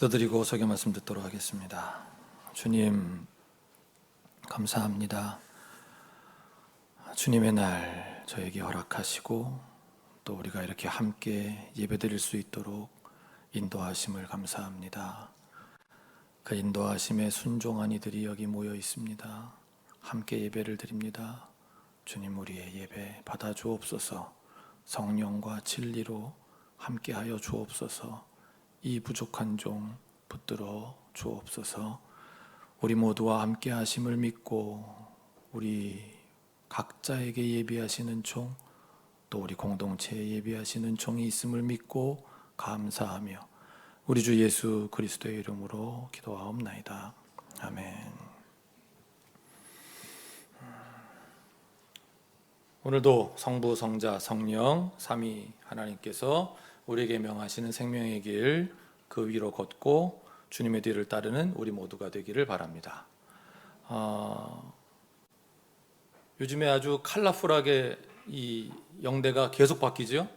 기도드리고 설교 말씀 듣도록 하겠습니다. 주님 감사합니다. 주님의 날 저에게 허락하시고 또 우리가 이렇게 함께 예배드릴 수 있도록 인도하심을 감사합니다. 그 인도하심에 순종한 이들이 여기 모여 있습니다. 함께 예배를 드립니다. 주님 우리의 예배 받아 주옵소서. 성령과 진리로 함께하여 주옵소서. 이 부족한 종 붙들어 주옵소서. 우리 모두와 함께 하심을 믿고 우리 각자에게 예비하시는 종, 또 우리 공동체에 예비하시는 종이 있음을 믿고 감사하며 우리 주 예수 그리스도의 이름으로 기도하옵나이다. 아멘. 오늘도 성부, 성자, 성령 삼위 하나님께서 우리에게 명하시는 생명의 길 그 위로 걷고 주님의 뒤를 따르는 우리 모두가 되기를 바랍니다. 요즘에 아주 컬러풀하게 이 영대가 계속 바뀌죠.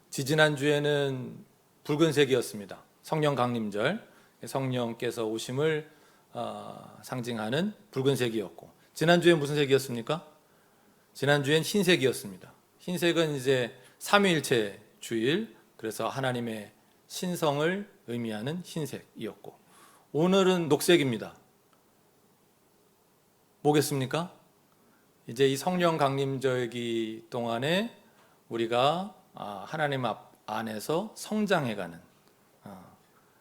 지지난주에는 붉은색이었습니다. 성령 강림절, 성령께서 오심을 상징하는 붉은색이었고, 지난주엔 무슨 색이었습니까? 지난주엔 흰색이었습니다. 흰색은 이제 삼위일체 주일, 그래서 하나님의 신성을 의미하는 흰색이었고, 오늘은 녹색입니다. 뭐겠습니까? 이제 이 성령 강림절기 동안에 우리가 하나님 안에서 성장해가는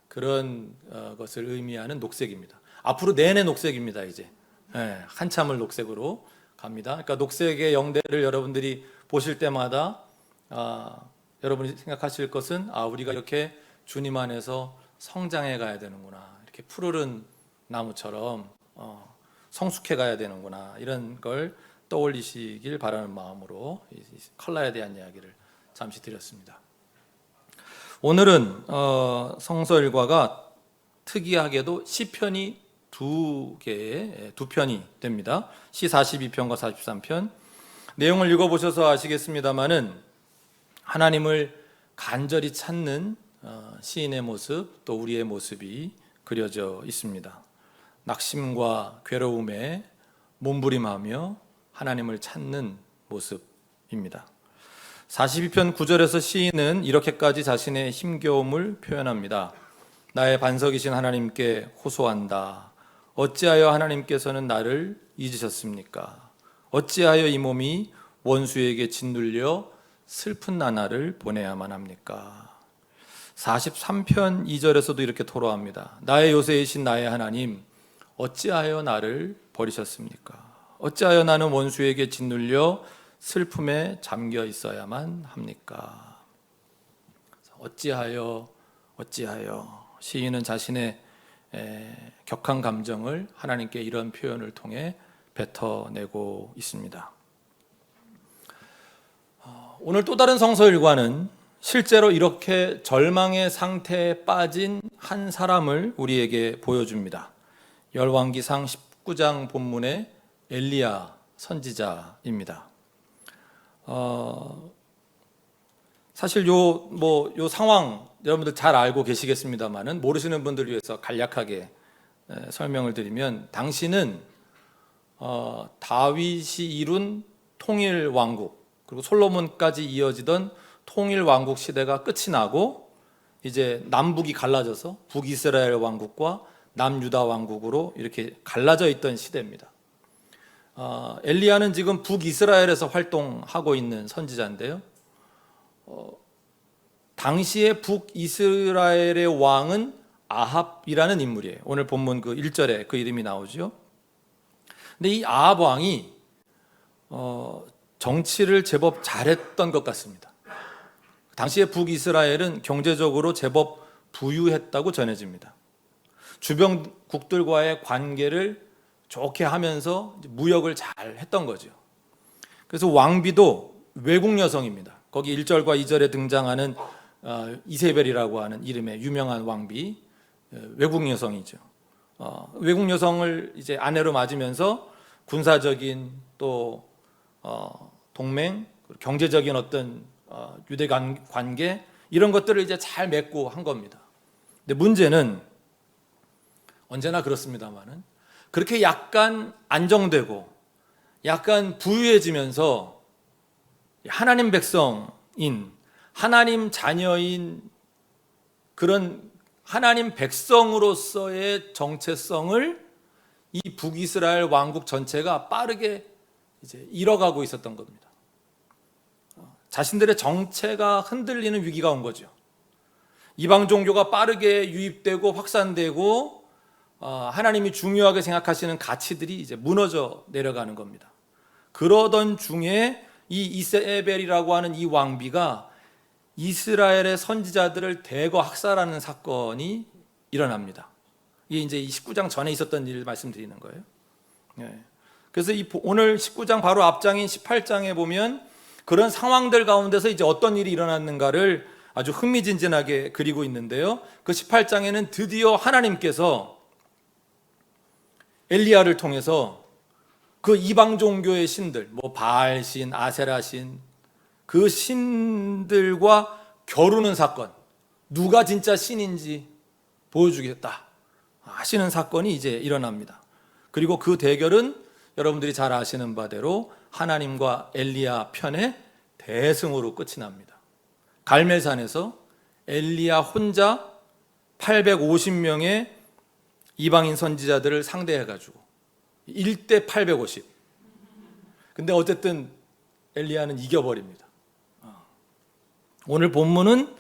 그런 것을 의미하는 녹색입니다. 앞으로 내내 녹색입니다. 이제 한참을 녹색으로 갑니다. 그러니까 녹색의 영대를 여러분들이 보실 때마다 여러분이 생각하실 것은 우리가 이렇게 주님 안에서 성장해 가야 되는구나, 이렇게 푸르른 나무처럼 성숙해 가야 되는구나, 이런 걸 떠올리시길 바라는 마음으로 이 컬러에 대한 이야기를 잠시 드렸습니다. 오늘은 성서 일과가 특이하게도 시편이 두 편이 됩니다. 시 42편과 43편. 내용을 읽어보셔서 아시겠습니다마는 하나님을 간절히 찾는 시인의 모습, 또 우리의 모습이 그려져 있습니다. 낙심과 괴로움에 몸부림하며 하나님을 찾는 모습입니다. 42편 9절에서 시인은 이렇게까지 자신의 힘겨움을 표현합니다. 나의 반석이신 하나님께 호소한다. 어찌하여 하나님께서는 나를 잊으셨습니까? 어찌하여 이 몸이 원수에게 짓눌려 슬픈 나날을 보내야만 합니까? 43편 2절에서도 이렇게 토로합니다. 나의 요새이신 나의 하나님, 어찌하여 나를 버리셨습니까? 어찌하여 나는 원수에게 짓눌려 슬픔에 잠겨 있어야만 합니까? 어찌하여 시인은 자신의 격한 감정을 하나님께 이런 표현을 통해 뱉어내고 있습니다. 오늘 또 다른 성서 일과는 실제로 이렇게 절망의 상태에 빠진 한 사람을 우리에게 보여줍니다. 열왕기상 19장 본문의 엘리야 선지자입니다. 사실 요 상황 여러분들 잘 알고 계시겠습니다만은 모르시는 분들을 위해서 간략하게 설명을 드리면, 당시는 다윗이 이룬 통일 왕국, 그리고 솔로몬까지 이어지던 통일 왕국 시대가 끝이 나고 이제 남북이 갈라져서 북이스라엘 왕국과 남유다 왕국으로 이렇게 갈라져 있던 시대입니다. 엘리야는 지금 북이스라엘에서 활동하고 있는 선지자인데요. 당시의 북이스라엘의 왕은 아합이라는 인물이에요. 오늘 본문 그 1절에 그 이름이 나오죠. 근데 이 아합 왕이 정치를 제법 잘했던 것 같습니다. 당시의 북이스라엘은 경제적으로 제법 부유했다고 전해집니다. 주변국들과의 관계를 좋게 하면서 무역을 잘 했던 거죠. 그래서 왕비도 외국 여성입니다. 거기 1절과 2절에 등장하는 이세벨이라고 하는 이름의 유명한 왕비, 외국 여성이죠. 외국 여성을 이제 아내로 맞으면서 군사적인 또 동맹, 경제적인 어떤 유대 관계, 이런 것들을 이제 잘 맺고 한 겁니다. 근데 문제는 언제나 그렇습니다만은 그렇게 약간 안정되고 약간 부유해지면서 하나님 백성인 하나님 자녀인 그런 하나님 백성으로서의 정체성을 이 북이스라엘 왕국 전체가 빠르게 이제 잃어가고 있었던 겁니다. 자신들의 정체가 흔들리는 위기가 온 거죠. 이방 종교가 빠르게 유입되고 확산되고 하나님이 중요하게 생각하시는 가치들이 이제 무너져 내려가는 겁니다. 그러던 중에 이 이세벨이라고 하는 이 왕비가 이스라엘의 선지자들을 대거 학살하는 사건이 일어납니다. 이게 이제 이 19장 전에 있었던 일 말씀드리는 거예요. 그래서 오늘 19장 바로 앞장인 18장에 보면 그런 상황들 가운데서 이제 어떤 일이 일어났는가를 아주 흥미진진하게 그리고 있는데요. 그 18장에는 드디어 하나님께서 엘리야를 통해서 그 이방 종교의 신들, 뭐 바알신, 아세라신, 그 신들과 겨루는 사건, 누가 진짜 신인지 보여주겠다 하시는 사건이 이제 일어납니다. 그리고 그 대결은 여러분들이 잘 아시는 바대로 하나님과 엘리야 편의 대승으로 끝이 납니다. 갈멜산에서 엘리야 혼자 850명의 이방인 선지자들을 상대해가지고 1대 850. 근데 어쨌든 엘리야는 이겨버립니다. 오늘 본문은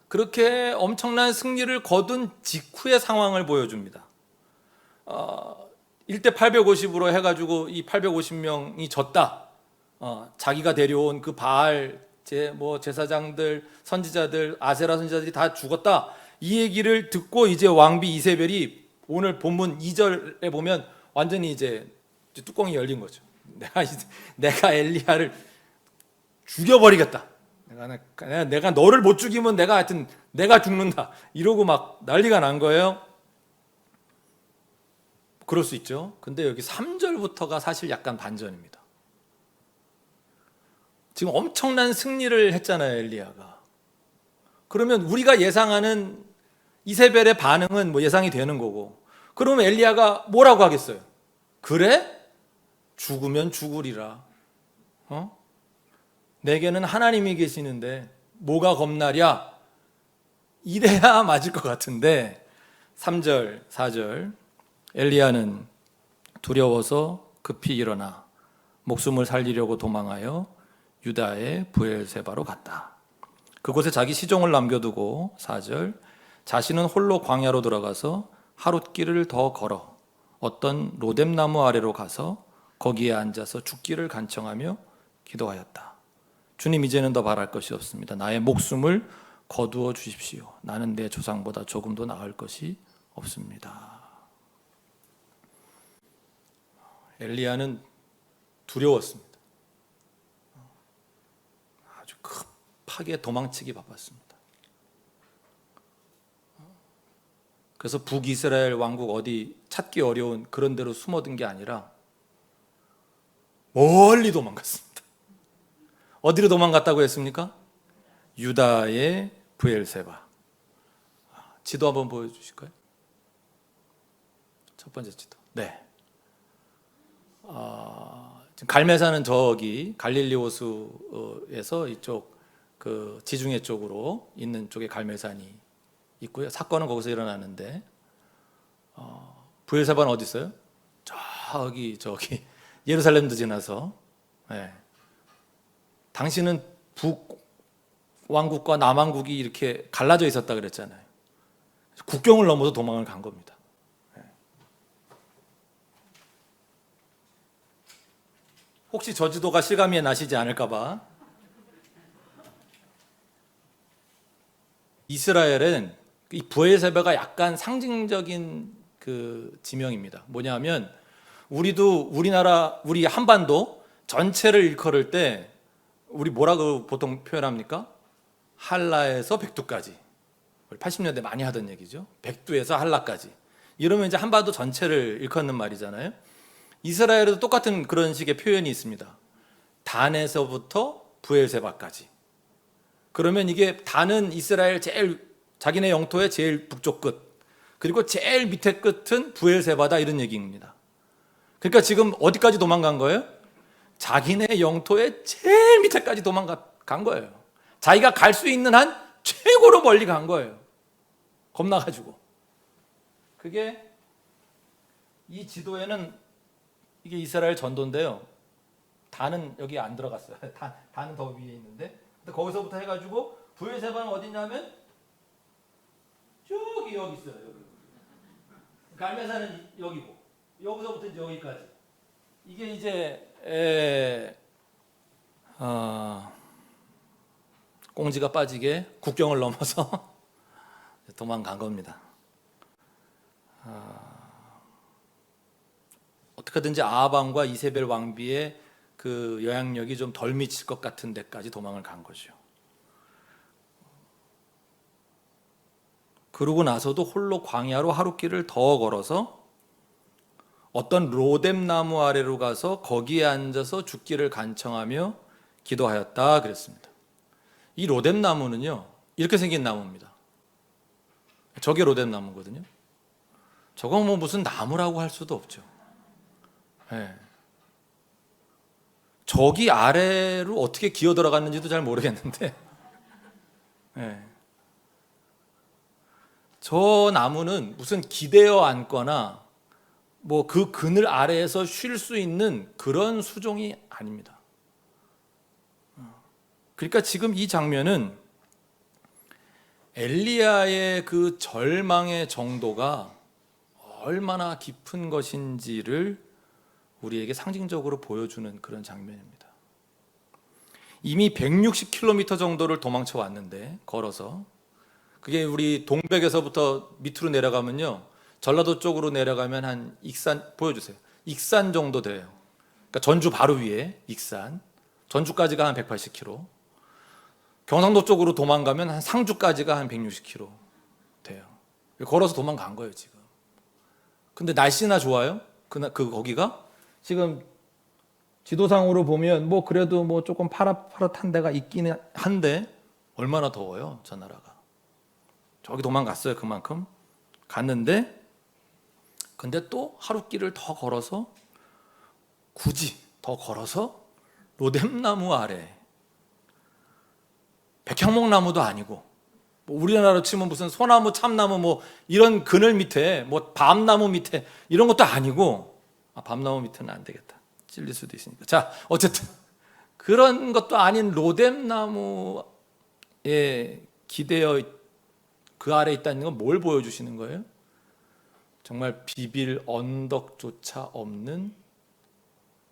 그렇게 엄청난 승리를 거둔 직후의 상황을 보여줍니다. 1대 850으로 해가지고 이 850명이 졌다. 자기가 데려온 그 바알 제사장들, 선지자들, 아세라 선지자들이 다 죽었다. 이 얘기를 듣고 이제 왕비 이세벨이 오늘 본문 2절에 보면 완전히 이제 뚜껑이 열린 거죠. 내가 엘리야를 죽여버리겠다. 내가 너를 못 죽이면 내가 죽는다. 이러고 막 난리가 난 거예요. 그럴 수 있죠. 근데 여기 3절부터가 사실 약간 반전입니다. 지금 엄청난 승리를 했잖아요, 엘리야가. 그러면 우리가 예상하는 이세벨의 반응은 뭐 예상이 되는 거고, 그러면 엘리야가 뭐라고 하겠어요? 그래? 죽으면 죽으리라. 내게는 하나님이 계시는데 뭐가 겁나랴? 이래야 맞을 것 같은데 3절, 4절 엘리야는 두려워서 급히 일어나 목숨을 살리려고 도망하여 유다의 브엘세바로 갔다. 그곳에 자기 시종을 남겨두고 4절 자신은 홀로 광야로 들어가서 하룻길을 더 걸어 어떤 로뎀나무 아래로 가서 거기에 앉아서 죽기를 간청하며 기도하였다. 주님, 이제는 더 바랄 것이 없습니다. 나의 목숨을 거두어 주십시오. 나는 내 조상보다 조금도 나을 것이 없습니다. 엘리야는 두려웠습니다. 아주 급하게 도망치기 바빴습니다. 그래서 북이스라엘 왕국 어디 찾기 어려운 그런 데로 숨어든 게 아니라 멀리 도망갔습니다. 어디로 도망갔다고 했습니까? 유다의 브엘세바. 지도 한번 보여주실까요? 첫 번째 지도. 네. 지금 갈멜산은 저기 갈릴리 호수에서 이쪽 그 지중해 쪽으로 있는 쪽에 갈멜산이 있고요. 사건은 거기서 일어나는데 브엘세바는 어디 있어요? 저기 예루살렘도 지나서. 네. 당시는 북왕국과 남왕국이 이렇게 갈라져 있었다 그랬잖아요. 국경을 넘어서 도망을 간 겁니다. 혹시 저 지도가 실감이 나시지 않을까 봐. 이스라엘은 이 브엘세바가 약간 상징적인 그 지명입니다. 뭐냐면 우리 한반도 전체를 일컬을 때 우리 뭐라고 보통 표현합니까? 한라에서 백두까지. 80년대 많이 하던 얘기죠. 백두에서 한라까지. 이러면 이제 한반도 전체를 일컫는 말이잖아요. 이스라엘에도 똑같은 그런 식의 표현이 있습니다. 단에서부터 브엘세바까지. 그러면 이게 단은 이스라엘 자기네 영토의 제일 북쪽 끝. 그리고 제일 밑에 끝은 부엘세바다 이런 얘기입니다. 그러니까 지금 어디까지 도망간 거예요? 자기네 영토의 제일 밑에까지 도망간 거예요. 자기가 갈 수 있는 한 최고로 멀리 간 거예요. 겁나가지고. 그게 이 지도에는 이게 이스라엘 전도인데요. 단은 여기 안 들어갔어요. 단은 더 위에 있는데. 근데 거기서부터 해가지고 부엘세바는 어디냐면 여기 있어요. 여기. 갈메사는 여기고 여기서부터 이제 여기까지. 이게 이제 꽁지가 빠지게 국경을 넘어서 도망간 겁니다. 어떻게든지 아합 왕과 이세벨 왕비의 그 영향력이 좀 덜 미칠 것 같은 데까지 도망을 간 거죠. 그러고 나서도 홀로 광야로 하루길을 더 걸어서 어떤 로뎀 나무 아래로 가서 거기에 앉아서 죽기를 간청하며 기도하였다 그랬습니다. 이 로뎀 나무는요, 이렇게 생긴 나무입니다. 저게 로뎀 나무거든요. 저거 뭐 무슨 나무라고 할 수도 없죠. 네. 저기 아래로 어떻게 기어 들어갔는지도 잘 모르겠는데, 네. 저 나무는 무슨 기대어 앉거나 뭐 그 그늘 아래에서 쉴 수 있는 그런 수종이 아닙니다. 그러니까 지금 이 장면은 엘리야의 그 절망의 정도가 얼마나 깊은 것인지를 우리에게 상징적으로 보여주는 그런 장면입니다. 이미 160km 정도를 도망쳐 왔는데, 걸어서. 그게 우리 동백에서부터 밑으로 내려가면요, 전라도 쪽으로 내려가면 한 익산, 보여주세요. 익산 정도 돼요. 그러니까 전주 바로 위에 익산. 전주까지가 한 180km. 경상도 쪽으로 도망가면 한 상주까지가 한 160km 돼요. 걸어서 도망간 거예요, 지금. 근데 날씨나 좋아요? 거기가? 지금 지도상으로 보면 뭐 그래도 뭐 조금 파릇파릇한 데가 있기는 한데 얼마나 더워요, 저 나라가. 저기 도망갔어요, 그만큼. 갔는데 근데 또 하루길을 더 걸어서, 굳이 더 걸어서 로뎀나무 아래, 백향목나무도 아니고, 뭐 우리나라로 치면 무슨 소나무, 참나무 뭐 이런 그늘 밑에, 뭐 밤나무 밑에 이런 것도 아니고, 밤나무 밑에는 안 되겠다, 찔릴 수도 있으니까. 자, 어쨌든 그런 것도 아닌 로뎀나무에 기대어 그 아래 있다는 건 뭘 보여주시는 거예요? 정말 비빌 언덕조차 없는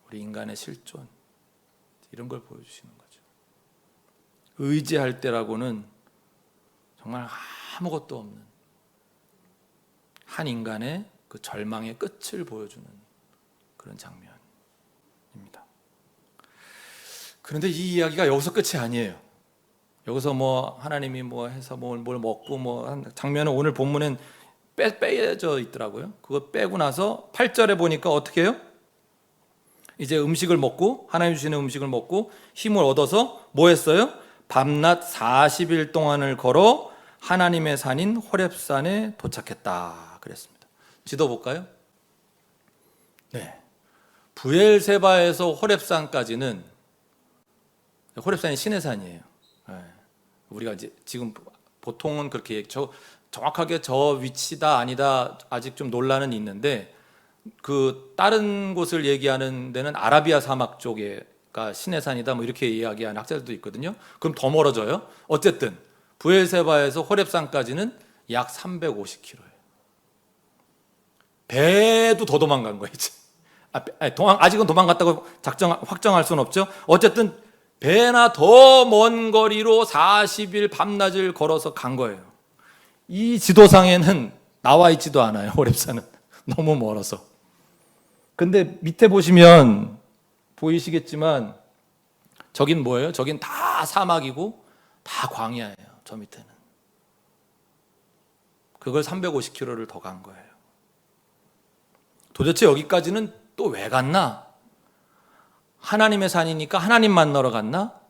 우리 인간의 실존, 이런 걸 보여주시는 거죠. 의지할 때라고는 정말 아무것도 없는 한 인간의 그 절망의 끝을 보여주는 그런 장면입니다. 그런데 이 이야기가 여기서 끝이 아니에요. 여기서 뭐 하나님이 뭐 해서 뭘 먹고 뭐 한 장면은 오늘 본문엔 빼져 있더라고요. 그거 빼고 나서 8절에 보니까 어떻게 해요? 이제 음식을 먹고, 하나님 주시는 음식을 먹고 힘을 얻어서 뭐 했어요? 밤낮 40일 동안을 걸어 하나님의 산인 호렙산에 도착했다 그랬습니다. 지도 볼까요? 네. 부엘세바에서 호렙산까지는, 호렙산이 신의 산이에요. 네. 우리가 이제 지금 보통은 그렇게 정확하게 저 위치다 아니다 아직 좀 논란은 있는데, 그 다른 곳을 얘기하는 데는 아라비아 사막 쪽에가 신의 산이다 뭐 이렇게 이야기하는 학자들도 있거든요. 그럼 더 멀어져요. 어쨌든 부엘세바에서 호렙산까지는 약 350km예요. 배도 더 도망간 거예요. 아직은 도망갔다고 확정할 수는 없죠. 어쨌든 배나 더 먼 거리로 40일 밤낮을 걸어서 간 거예요. 이 지도상에는 나와 있지도 않아요, 호렙산은. 너무 멀어서. 근데 밑에 보시면 보이시겠지만 저긴 뭐예요? 저긴 다 사막이고 다 광야예요, 저 밑에는. 그걸 350km를 더 간 거예요. 도대체 여기까지는 또 왜 갔나? 하나님의 산이니까 하나님 만나러 갔나?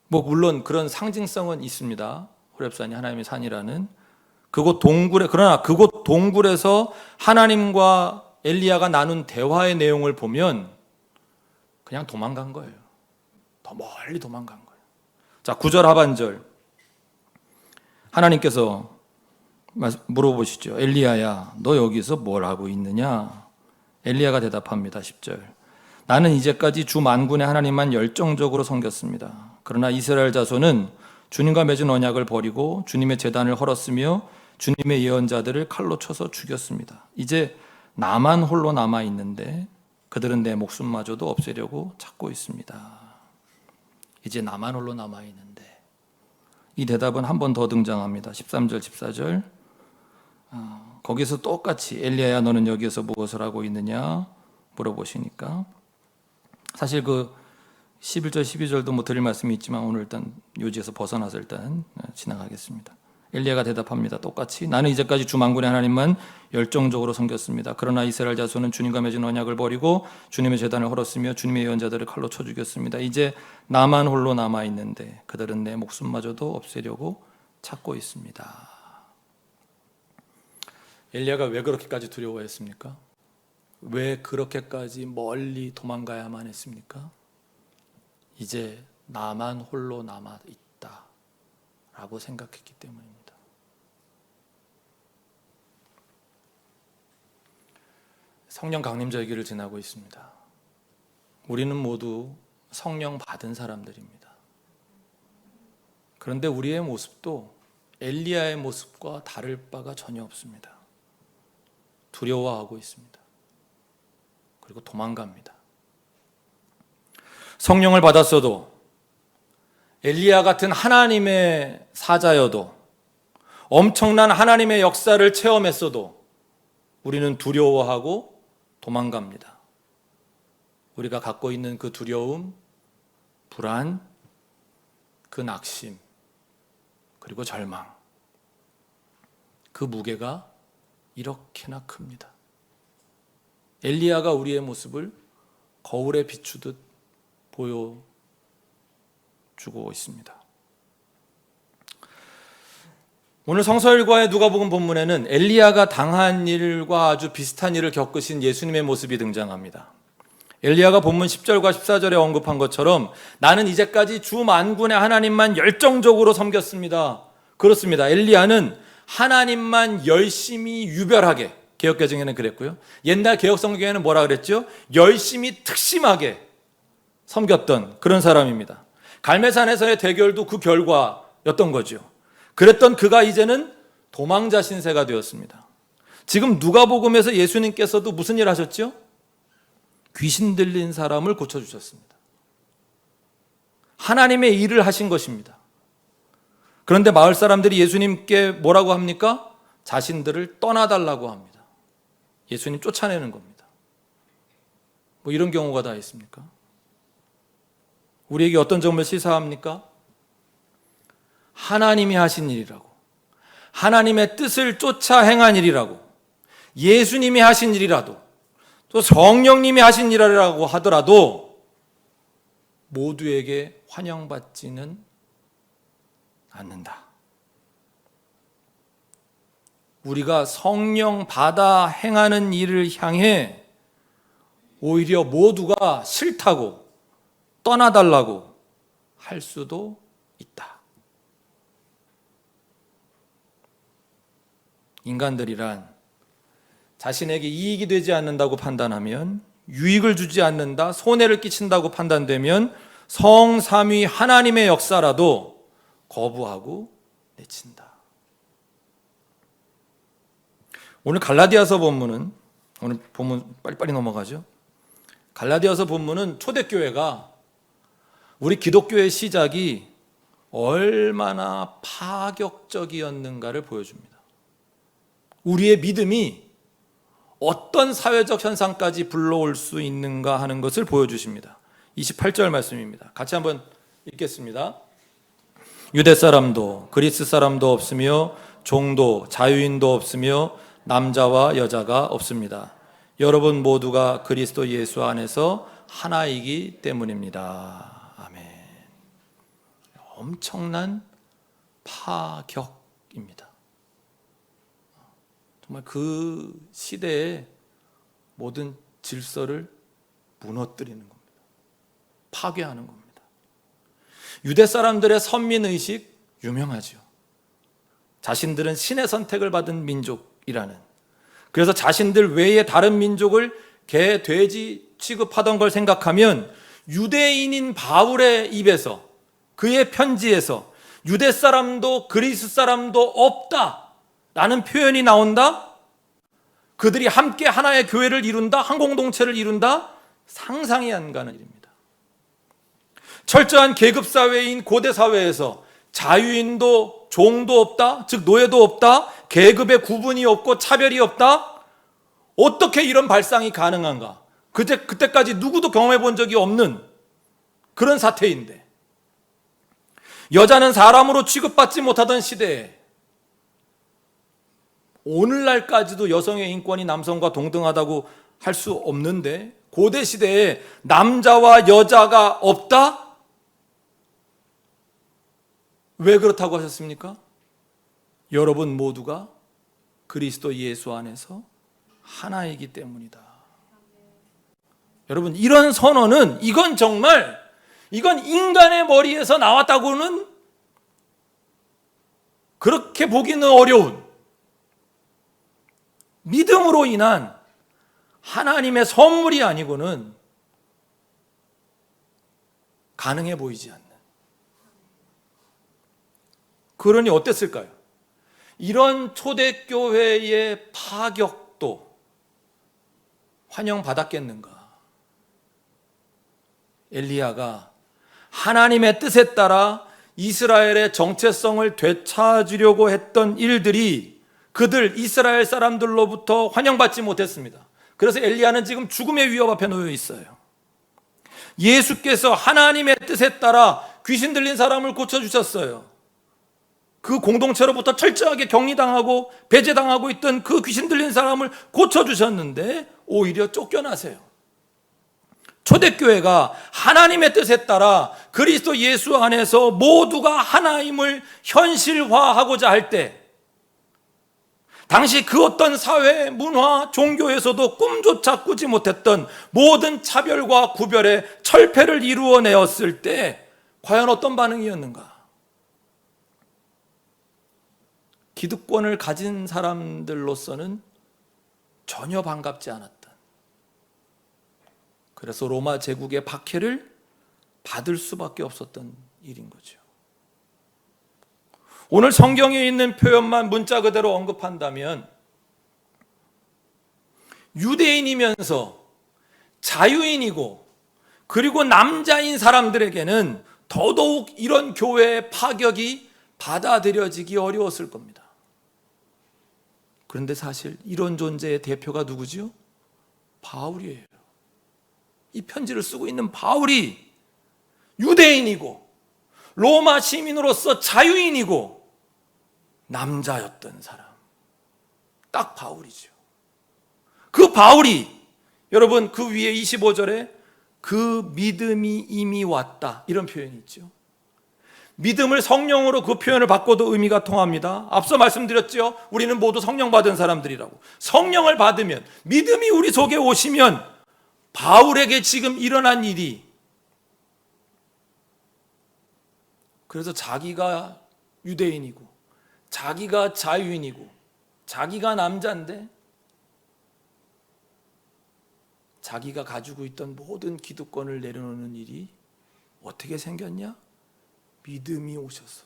뭐 물론 그런 상징성은 있습니다. 호렙산이 하나님의 산이라는. 그러나 그곳 동굴에서 하나님과 엘리야가 나눈 대화의 내용을 보면 그냥 도망간 거예요. 더 멀리 도망간 거예요. 자, 9절 하반절. 하나님께서 물어보시죠. 엘리야야, 너 여기서 뭘 하고 있느냐? 엘리야가 대답합니다. 10절. 나는 이제까지 주 만군의 하나님만 열정적으로 섬겼습니다. 그러나 이스라엘 자손은 주님과 맺은 언약을 버리고 주님의 제단을 헐었으며 주님의 예언자들을 칼로 쳐서 죽였습니다. 이제 나만 홀로 남아 있는데 그들은 내 목숨마저도 없애려고 찾고 있습니다. 이제 나만 홀로 남아 있는데. 이 대답은 한 번 더 등장합니다. 13절, 14절. 거기서 똑같이 엘리야야 너는 여기에서 무엇을 하고 있느냐 물어보시니까 사실 그 11절, 12절도 뭐 드릴 말씀이 있지만 오늘 일단 요지에서 벗어나서 일단 지나가겠습니다. 엘리야가 대답합니다. 똑같이 나는 이제까지 주 만군의 하나님만 열정적으로 섬겼습니다. 그러나 이스라엘 자손은 주님과 맺은 언약을 버리고 주님의 제단을 헐었으며 주님의 예언자들을 칼로 쳐 죽였습니다. 이제 나만 홀로 남아 있는데 그들은 내 목숨마저도 없애려고 찾고 있습니다. 엘리야가 왜 그렇게까지 두려워했습니까? 왜 그렇게까지 멀리 도망가야만 했습니까? 이제 나만 홀로 남아 있다 라고 생각했기 때문입니다. 성령 강림절기를 지나고 있습니다. 우리는 모두 성령 받은 사람들입니다. 그런데 우리의 모습도 엘리야의 모습과 다를 바가 전혀 없습니다. 두려워하고 있습니다. 그리고 도망갑니다. 성령을 받았어도 엘리야 같은 하나님의 사자여도 엄청난 하나님의 역사를 체험했어도 우리는 두려워하고 도망갑니다. 우리가 갖고 있는 그 두려움, 불안, 그 낙심, 그리고 절망, 그 무게가 이렇게나 큽니다. 엘리야가 우리의 모습을 거울에 비추듯 보여주고 있습니다. 오늘 성서일과의 누가복음 본문에는 엘리야가 당한 일과 아주 비슷한 일을 겪으신 예수님의 모습이 등장합니다. 엘리야가 본문 10절과 14절에 언급한 것처럼 나는 이제까지 주 만군의 하나님만 열정적으로 섬겼습니다. 그렇습니다. 엘리야는 하나님만 열심히 유별하게, 개역개정에는 그랬고요. 옛날 개역성경에는 뭐라 그랬죠? 열심히 특심하게 섬겼던 그런 사람입니다. 갈매산에서의 대결도 그 결과였던 거죠. 그랬던 그가 이제는 도망자 신세가 되었습니다. 지금 누가복음에서 예수님께서도 무슨 일 하셨죠? 귀신 들린 사람을 고쳐주셨습니다. 하나님의 일을 하신 것입니다. 그런데 마을 사람들이 예수님께 뭐라고 합니까? 자신들을 떠나달라고 합니다. 예수님 쫓아내는 겁니다. 뭐 이런 경우가 다 있습니까? 우리에게 어떤 점을 시사합니까? 하나님이 하신 일이라고, 하나님의 뜻을 쫓아 행한 일이라고, 예수님이 하신 일이라도, 또 성령님이 하신 일이라고 하더라도 모두에게 환영받지는 않는다. 우리가 성령 받아 행하는 일을 향해 오히려 모두가 싫다고 떠나달라고 할 수도 있다. 인간들이란 자신에게 이익이 되지 않는다고 판단하면, 유익을 주지 않는다, 손해를 끼친다고 판단되면 성삼위 하나님의 역사라도 거부하고 내친다. 오늘 갈라디아서 본문은, 오늘 본문 빨리빨리 넘어가죠. 갈라디아서 본문은 초대교회가, 우리 기독교의 시작이 얼마나 파격적이었는가를 보여줍니다. 우리의 믿음이 어떤 사회적 현상까지 불러올 수 있는가 하는 것을 보여주십니다. 28절 말씀입니다. 같이 한번 읽겠습니다. 유대 사람도 그리스 사람도 없으며 종도 자유인도 없으며 남자와 여자가 없습니다. 여러분 모두가 그리스도 예수 안에서 하나이기 때문입니다. 아멘. 엄청난 파격입니다. 정말 그 시대의 모든 질서를 무너뜨리는 겁니다. 파괴하는 겁니다. 유대 사람들의 선민의식 유명하죠. 자신들은 신의 선택을 받은 민족이라는, 그래서 자신들 외에 다른 민족을 개, 돼지 취급하던 걸 생각하면 유대인인 바울의 입에서, 그의 편지에서 유대 사람도 그리스 사람도 없다 라는 표현이 나온다? 그들이 함께 하나의 교회를 이룬다? 한 공동체를 이룬다? 상상이 안 가는 일입니다. 철저한 계급사회인 고대사회에서 자유인도 종도 없다? 즉 노예도 없다? 계급의 구분이 없고 차별이 없다? 어떻게 이런 발상이 가능한가? 그때까지 누구도 경험해 본 적이 없는 그런 사태인데, 여자는 사람으로 취급받지 못하던 시대에 오늘날까지도 여성의 인권이 남성과 동등하다고 할 수 없는데, 고대 시대에 남자와 여자가 없다? 왜 그렇다고 하셨습니까? 여러분 모두가 그리스도 예수 안에서 하나이기 때문이다. 여러분, 이런 선언은 이건 인간의 머리에서 나왔다고는 그렇게 보기는 어려운, 믿음으로 인한 하나님의 선물이 아니고는 가능해 보이지 않는. 그러니 어땠을까요? 이런 초대교회의 파격도 환영받았겠는가? 엘리야가 하나님의 뜻에 따라 이스라엘의 정체성을 되찾으려고 했던 일들이 그들 이스라엘 사람들로부터 환영받지 못했습니다. 그래서 엘리야는 지금 죽음의 위협 앞에 놓여 있어요. 예수께서 하나님의 뜻에 따라 귀신 들린 사람을 고쳐주셨어요. 그 공동체로부터 철저하게 격리당하고 배제당하고 있던 그 귀신 들린 사람을 고쳐주셨는데 오히려 쫓겨나세요. 초대교회가 하나님의 뜻에 따라 그리스도 예수 안에서 모두가 하나임을 현실화하고자 할 때, 당시 그 어떤 사회, 문화, 종교에서도 꿈조차 꾸지 못했던 모든 차별과 구별의 철폐를 이루어내었을 때 과연 어떤 반응이었는가? 기득권을 가진 사람들로서는 전혀 반갑지 않았던, 그래서 로마 제국의 박해를 받을 수밖에 없었던 일인 거죠. 오늘 성경에 있는 표현만 문자 그대로 언급한다면, 유대인이면서 자유인이고 그리고 남자인 사람들에게는 더더욱 이런 교회의 파격이 받아들여지기 어려웠을 겁니다. 그런데 사실 이런 존재의 대표가 누구죠? 바울이에요. 이 편지를 쓰고 있는 바울이 유대인이고 로마 시민으로서 자유인이고 남자였던 사람, 딱 바울이죠. 그 바울이, 여러분, 그 위에 25절에 그 믿음이 이미 왔다 이런 표현이 있죠. 믿음을 성령으로 그 표현을 바꿔도 의미가 통합니다. 앞서 말씀드렸죠. 우리는 모두 성령 받은 사람들이라고. 성령을 받으면, 믿음이 우리 속에 오시면 바울에게 지금 일어난 일이, 그래서 자기가 유대인이고 자기가 자유인이고 자기가 남자인데 자기가 가지고 있던 모든 기득권을 내려놓는 일이 어떻게 생겼냐? 믿음이 오셔서,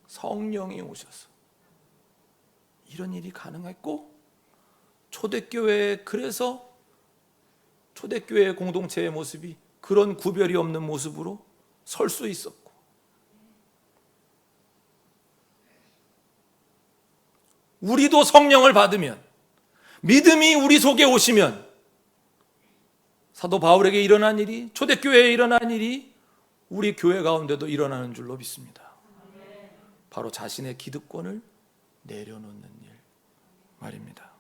성령이 오셔서 이런 일이 가능했고, 초대교회에, 그래서 초대교회 공동체의 모습이 그런 구별이 없는 모습으로 설 수 있었고, 우리도 성령을 받으면, 믿음이 우리 속에 오시면 사도 바울에게 일어난 일이, 초대교회에 일어난 일이 우리 교회 가운데도 일어나는 줄로 믿습니다. 바로 자신의 기득권을 내려놓는 일 말입니다.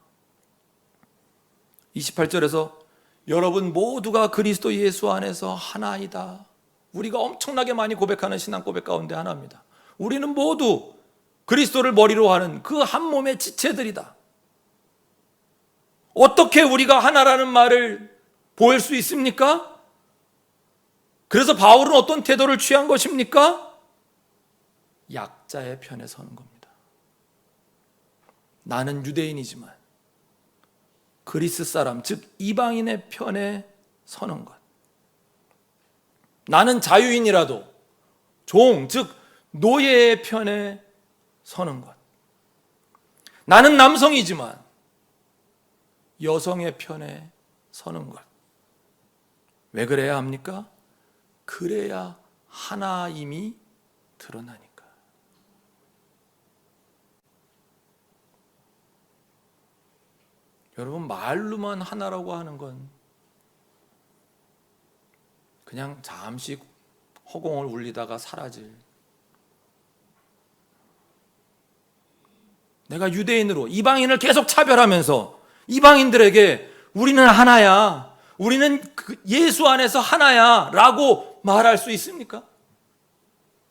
28절에서 여러분 모두가 그리스도 예수 안에서 하나이다. 우리가 엄청나게 많이 고백하는 신앙 고백 가운데 하나입니다. 우리는 모두 그리스도를 머리로 하는 그 한 몸의 지체들이다. 어떻게 우리가 하나라는 말을 보일 수 있습니까? 그래서 바울은 어떤 태도를 취한 것입니까? 약자의 편에 서는 겁니다. 나는 유대인이지만 그리스 사람, 즉 이방인의 편에 서는 것. 나는 자유인이라도 종, 즉 노예의 편에 서는 것. 나는 남성이지만 여성의 편에 서는 것. 왜 그래야 합니까? 그래야 하나임이 드러나니까. 여러분, 말로만 하나라고 하는 건 그냥 잠시 허공을 울리다가 사라질, 내가 유대인으로 이방인을 계속 차별하면서 이방인들에게 우리는 하나야, 우리는 예수 안에서 하나야 라고 말할 수 있습니까?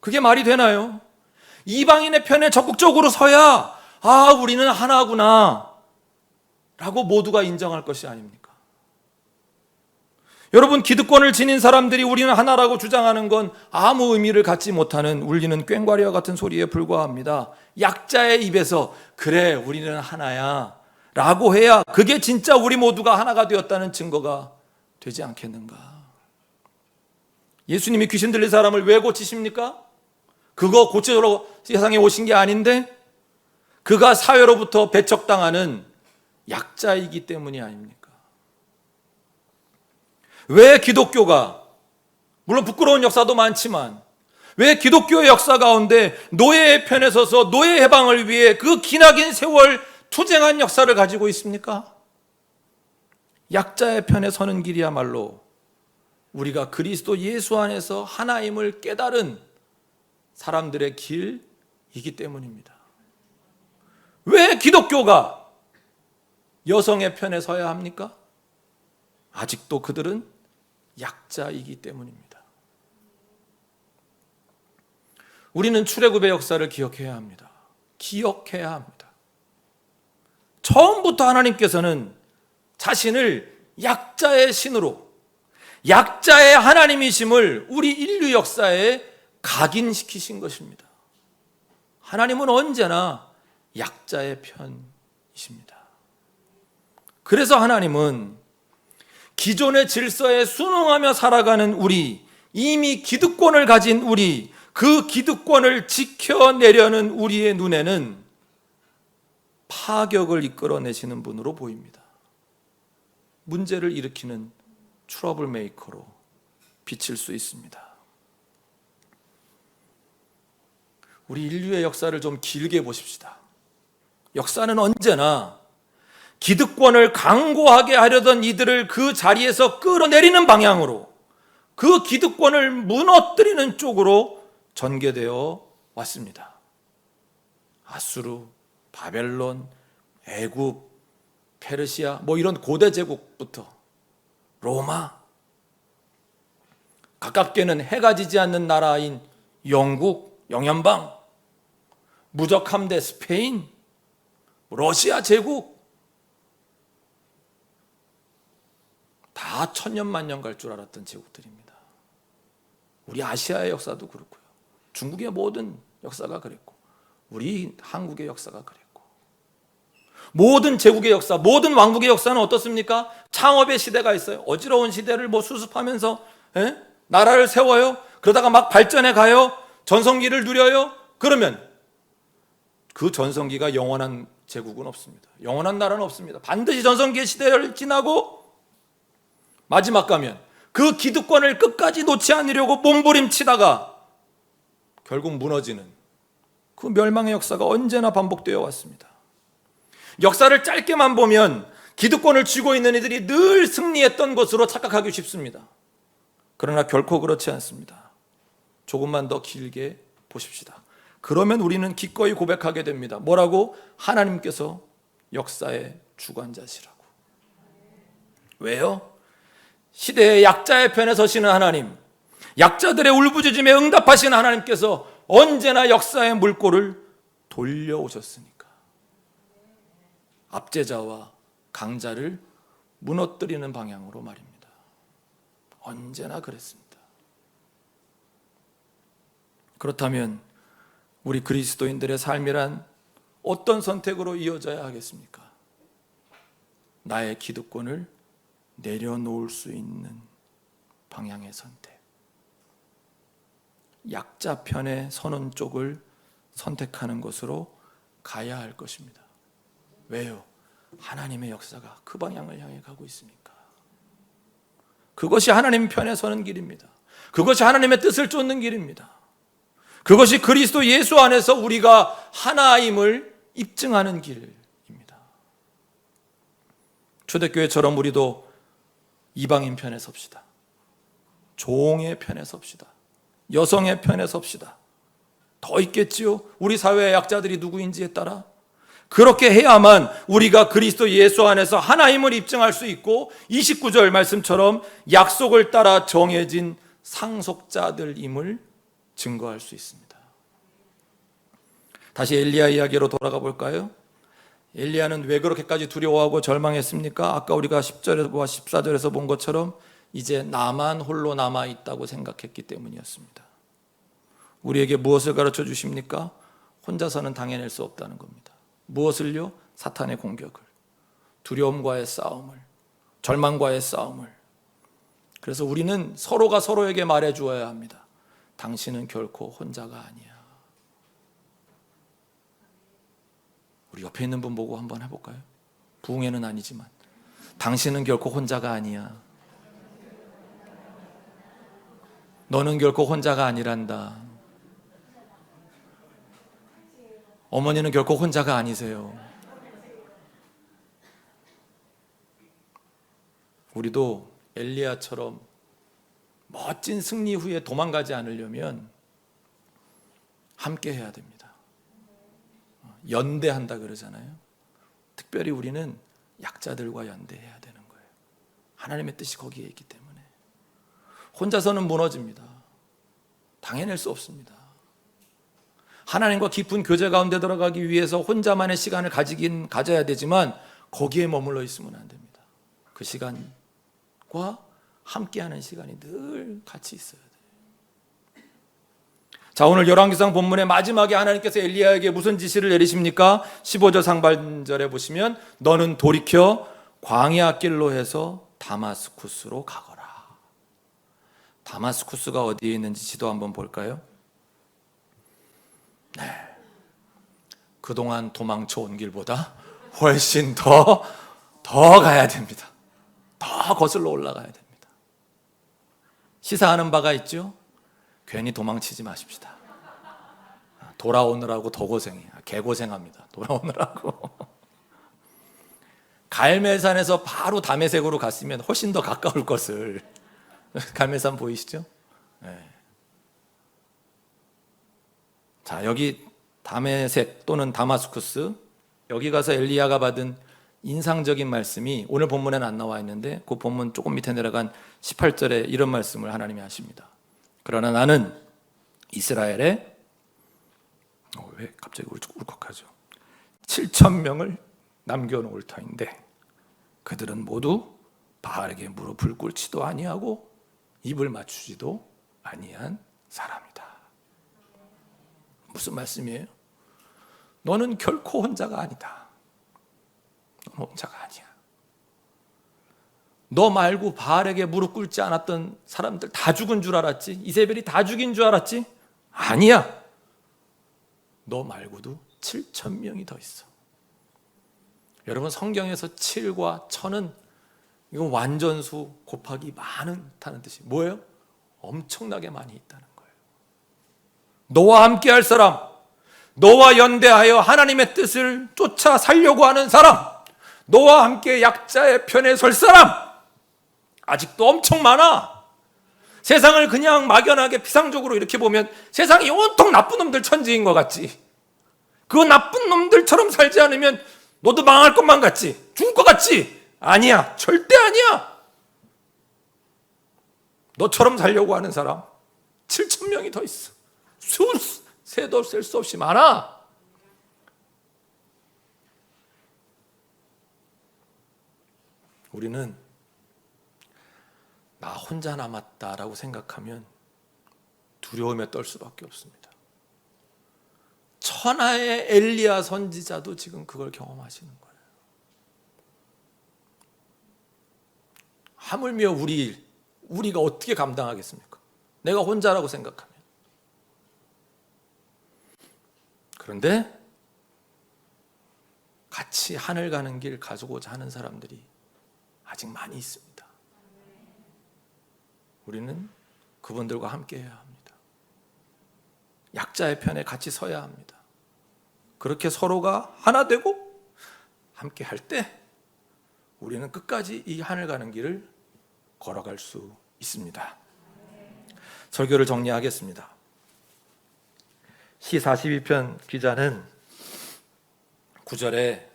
그게 말이 되나요? 이방인의 편에 적극적으로 서야 우리는 하나구나 라고 모두가 인정할 것이 아닙니까? 여러분, 기득권을 지닌 사람들이 우리는 하나라고 주장하는 건 아무 의미를 갖지 못하는 울리는 꽹과리와 같은 소리에 불과합니다. 약자의 입에서 그래 우리는 하나야 라고 해야 그게 진짜 우리 모두가 하나가 되었다는 증거가 되지 않겠는가? 예수님이 귀신 들린 사람을 왜 고치십니까? 그거 고치러 세상에 오신 게 아닌데 그가 사회로부터 배척당하는 약자이기 때문이 아닙니까? 왜 기독교가, 물론 부끄러운 역사도 많지만 왜 기독교의 역사 가운데 노예의 편에 서서 노예 해방을 위해 그 기나긴 세월 투쟁한 역사를 가지고 있습니까? 약자의 편에 서는 길이야말로 우리가 그리스도 예수 안에서 하나임을 깨달은 사람들의 길이기 때문입니다. 왜 기독교가 여성의 편에 서야 합니까? 아직도 그들은 약자이기 때문입니다. 우리는 출애굽의 역사를 기억해야 합니다. 기억해야 합니다. 처음부터 하나님께서는 자신을 약자의 신으로, 약자의 하나님이심을 우리 인류 역사에 각인시키신 것입니다. 하나님은 언제나 약자의 편이십니다. 그래서 하나님은 기존의 질서에 순응하며 살아가는 우리, 이미 기득권을 가진 우리, 그 기득권을 지켜내려는 우리의 눈에는 파격을 이끌어내시는 분으로 보입니다. 문제를 일으키는 트러블 메이커로 비칠 수 있습니다. 우리 인류의 역사를 좀 길게 보십시다. 역사는 언제나 기득권을 강고하게 하려던 이들을 그 자리에서 끌어내리는 방향으로, 그 기득권을 무너뜨리는 쪽으로 전개되어 왔습니다. 아수르, 바벨론, 애굽, 페르시아, 이런 고대 제국부터 로마, 가깝게는 해가 지지 않는 나라인 영국, 영연방, 무적 함대 스페인, 러시아 제국, 다 천년만년 갈 줄 알았던 제국들입니다. 우리 아시아의 역사도 그렇고요. 중국의 모든 역사가 그랬고, 우리 한국의 역사가 그랬고, 모든 제국의 역사, 모든 왕국의 역사는 어떻습니까? 창업의 시대가 있어요. 어지러운 시대를 수습하면서 나라를 세워요. 그러다가 막 발전해 가요. 전성기를 누려요. 그러면 그 전성기가 영원한 제국은 없습니다. 영원한 나라는 없습니다. 반드시 전성기의 시대를 지나고 마지막 가면 그 기득권을 끝까지 놓지 않으려고 몸부림치다가 결국 무너지는 그 멸망의 역사가 언제나 반복되어 왔습니다. 역사를 짧게만 보면 기득권을 쥐고 있는 이들이 늘 승리했던 것으로 착각하기 쉽습니다. 그러나 결코 그렇지 않습니다. 조금만 더 길게 보십시다. 그러면 우리는 기꺼이 고백하게 됩니다. 뭐라고? 하나님께서 역사의 주관자시라고. 왜요? 시대의 약자의 편에 서시는 하나님, 약자들의 울부짖음에 응답하시는 하나님께서 언제나 역사의 물꼬를 돌려오셨으니까. 압제자와 강자를 무너뜨리는 방향으로 말입니다. 언제나 그랬습니다. 그렇다면 우리 그리스도인들의 삶이란 어떤 선택으로 이어져야 하겠습니까? 나의 기득권을 내려놓을 수 있는 방향의 선택. 약자 편에 서는 쪽을 선택하는 것으로 가야 할 것입니다. 왜요? 하나님의 역사가 그 방향을 향해 가고 있으니까. 그것이 하나님 편에 서는 길입니다. 그것이 하나님의 뜻을 쫓는 길입니다. 그것이 그리스도 예수 안에서 우리가 하나임을 입증하는 길입니다. 초대교회처럼 우리도 이방인 편에 섭시다. 종의 편에 섭시다. 여성의 편에 섭시다. 더 있겠지요? 우리 사회의 약자들이 누구인지에 따라. 그렇게 해야만 우리가 그리스도 예수 안에서 하나임을 입증할 수 있고 29절 말씀처럼 약속을 따라 정해진 상속자들임을 증거할 수 있습니다. 다시 엘리야 이야기로 돌아가 볼까요? 엘리야는 왜 그렇게까지 두려워하고 절망했습니까? 아까 우리가 10절과 14절에서 본 것처럼 이제 나만 홀로 남아있다고 생각했기 때문이었습니다. 우리에게 무엇을 가르쳐 주십니까? 혼자서는 당해낼 수 없다는 겁니다. 무엇을요? 사탄의 공격을, 두려움과의 싸움을, 절망과의 싸움을. 그래서 우리는 서로가 서로에게 말해 주어야 합니다. 당신은 결코 혼자가 아니야. 우리 옆에 있는 분 보고 한번 해볼까요? 부흥회는 아니지만 당신은 결코 혼자가 아니야. 너는 결코 혼자가 아니란다. 어머니는 결코 혼자가 아니세요. 우리도 엘리야처럼 멋진 승리 후에 도망가지 않으려면 함께 해야 됩니다. 연대한다 그러잖아요. 특별히 우리는 약자들과 연대해야 되는 거예요. 하나님의 뜻이 거기에 있기 때문에. 혼자서는 무너집니다. 당해낼 수 없습니다. 하나님과 깊은 교제 가운데 들어가기 위해서 혼자만의 시간을 가져야 되지만 거기에 머물러 있으면 안 됩니다. 그 시간과 함께하는 시간이 늘 같이 있어야 돼요. 자, 오늘 열왕기상 본문의 마지막에 하나님께서 엘리야에게 무슨 지시를 내리십니까? 15절 상반절에 보시면 너는 돌이켜 광야 길로 해서 다마스쿠스로 가거라. 다마스쿠스가 어디에 있는지 지도 한번 볼까요? 네, 그동안 도망쳐 온 길보다 훨씬 더 가야 됩니다. 더 거슬러 올라가야 됩니다. 시사하는 바가 있죠? 괜히 도망치지 마십시다. 돌아오느라고 더 고생해요. 개고생합니다. 돌아오느라고. 갈멜산에서 바로 다메섹으로 갔으면 훨씬 더 가까울 것을. 갈멜산 보이시죠? 네. 자, 여기 다메섹 또는 다마스쿠스, 여기 가서 엘리야가 받은 인상적인 말씀이 오늘 본문에는 안 나와 있는데 그 본문 조금 밑에 내려간 18절에 이런 말씀을 하나님이 하십니다. 그러나 나는 이스라엘에 왜 갑자기 울컥하죠? 7,000명을 남겨놓을 터인데 그들은 모두 바알에게 무릎을 꿇지도 아니하고 입을 맞추지도 아니한 사람이다. 무슨 말씀이에요? 너는 결코 혼자가 아니다. 너는 혼자가 아니야. 너 말고 바알에게 무릎 꿇지 않았던 사람들 다 죽은 줄 알았지? 이세벨이 다 죽인 줄 알았지? 아니야. 너 말고도 7,000명이 더 있어. 여러분, 성경에서 7과 1,000은 이건 완전수 곱하기 많다는 뜻이 뭐예요? 엄청나게 많이 있다는 거예요. 너와 함께 할 사람, 너와 연대하여 하나님의 뜻을 쫓아 살려고 하는 사람, 너와 함께 약자의 편에 설 사람, 아직도 엄청 많아. 세상을 그냥 막연하게 피상적으로 이렇게 보면 세상이 온통 나쁜 놈들 천지인 것 같지. 그 나쁜 놈들처럼 살지 않으면 너도 망할 것만 같지, 죽을 것 같지. 아니야, 절대 아니야. 너처럼 살려고 하는 사람 7,000명이 더 있어. 세도 셀 수 없이 많아. 우리는 나 혼자 남았다라고 생각하면 두려움에 떨 수밖에 없습니다. 천하의 엘리야 선지자도 지금 그걸 경험하시는 거예요. 하물며 우리가 어떻게 감당하겠습니까? 내가 혼자라고 생각하면. 그런데 같이 하늘 가는 길 가고자 하는 사람들이 아직 많이 있습니다. 우리는 그분들과 함께 해야 합니다. 약자의 편에 같이 서야 합니다. 그렇게 서로가 하나 되고 함께 할 때 우리는 끝까지 이 하늘 가는 길을 걸어갈 수 있습니다. 설교를 정리하겠습니다. 시 42편 기자는 9절에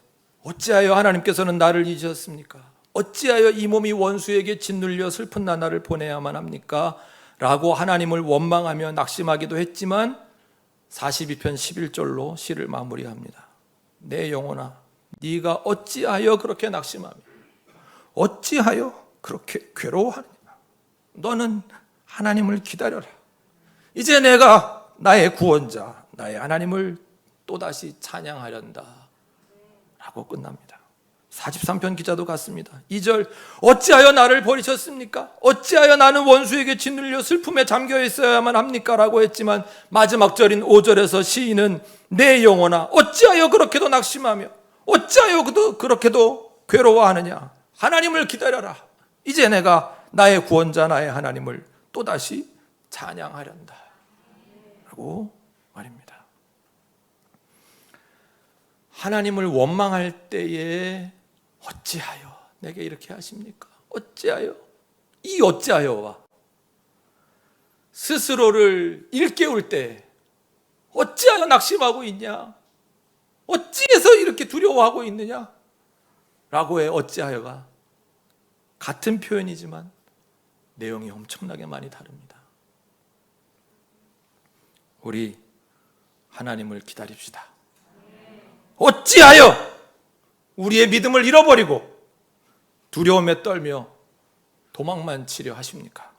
어찌하여 하나님께서는 나를 잊으셨습니까? 어찌하여 이 몸이 원수에게 짓눌려 슬픈 나날을 보내야만 합니까? 라고 하나님을 원망하며 낙심하기도 했지만 42편 11절로 시를 마무리합니다. 내 영혼아, 네가 어찌하여 그렇게 낙심하며 어찌하여 그렇게 괴로워하느냐? 너는 하나님을 기다려라. 이제 내가 나의 구원자, 나의 하나님을 또다시 찬양하련다 라고 끝납니다. 43편 기자도 같습니다. 2절 어찌하여 나를 버리셨습니까? 어찌하여 나는 원수에게 짓눌려 슬픔에 잠겨 있어야만 합니까? 라고 했지만 마지막 절인 5절에서 시인은 내 영혼아 어찌하여 그렇게도 낙심하며 어찌하여 그렇게도 괴로워하느냐? 하나님을 기다려라. 이제 내가 나의 구원자 나의 하나님을 또다시 찬양하련다 라고 말입니다. 하나님을 원망할 때에 어찌하여 내게 이렇게 하십니까? 어찌하여? 이 어찌하여와 스스로를 일깨울 때 어찌하여 낙심하고 있냐? 어찌해서 이렇게 두려워하고 있느냐? 라고의 어찌하여가 같은 표현이지만 내용이 엄청나게 많이 다릅니다. 우리 하나님을 기다립시다. 어찌하여 우리의 믿음을 잃어버리고 두려움에 떨며 도망만 치려 하십니까?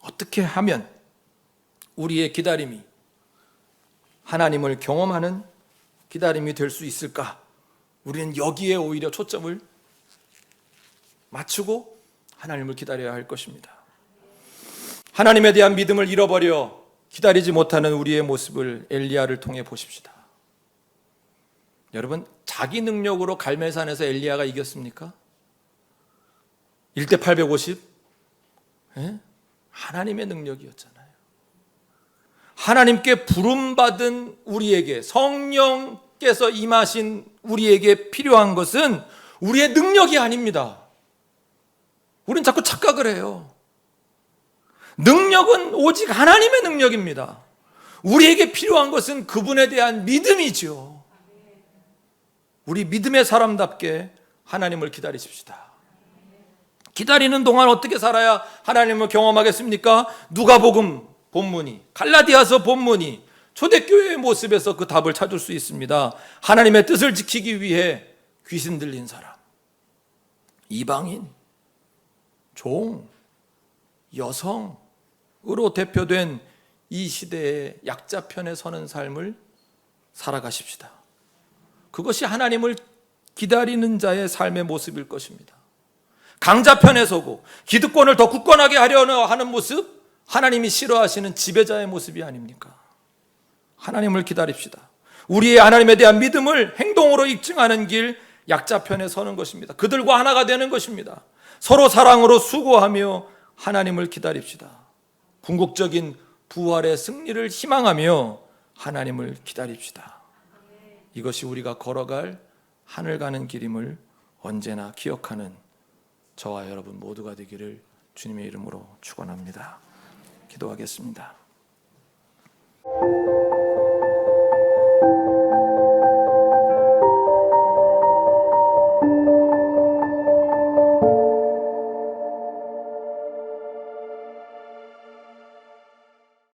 어떻게 하면 우리의 기다림이 하나님을 경험하는 기다림이 될 수 있을까? 우리는 여기에 오히려 초점을 맞추고 하나님을 기다려야 할 것입니다. 하나님에 대한 믿음을 잃어버려 기다리지 못하는 우리의 모습을 엘리야를 통해 보십시다. 여러분, 자기 능력으로 갈멜산에서 엘리야가 이겼습니까? 1대 850? 예? 하나님의 능력이었잖아요. 하나님께 부름받은 우리에게, 성령께서 임하신 우리에게 필요한 것은 우리의 능력이 아닙니다. 우린 자꾸 착각을 해요. 능력은 오직 하나님의 능력입니다. 우리에게 필요한 것은 그분에 대한 믿음이죠. 우리 믿음의 사람답게 하나님을 기다리십시다. 기다리는 동안 어떻게 살아야 하나님을 경험하겠습니까? 누가복음 본문이, 갈라디아서 본문이 초대교회의 모습에서 그 답을 찾을 수 있습니다. 하나님의 뜻을 지키기 위해 귀신 들린 사람, 이방인, 종, 여성으로 대표된 이 시대의 약자편에 서는 삶을 살아가십시다. 그것이 하나님을 기다리는 자의 삶의 모습일 것입니다. 강자편에 서고 기득권을 더 굳건하게 하려는 하는 모습, 하나님이 싫어하시는 지배자의 모습이 아닙니까? 하나님을 기다립시다. 우리의 하나님에 대한 믿음을 행동으로 입증하는 길, 약자편에 서는 것입니다. 그들과 하나가 되는 것입니다. 서로 사랑으로 수고하며 하나님을 기다립시다. 궁극적인 부활의 승리를 희망하며 하나님을 기다립시다. 이것이 우리가 걸어갈 하늘 가는 길임을 언제나 기억하는 저와 여러분 모두가 되기를 주님의 이름으로 축원합니다. 기도하겠습니다.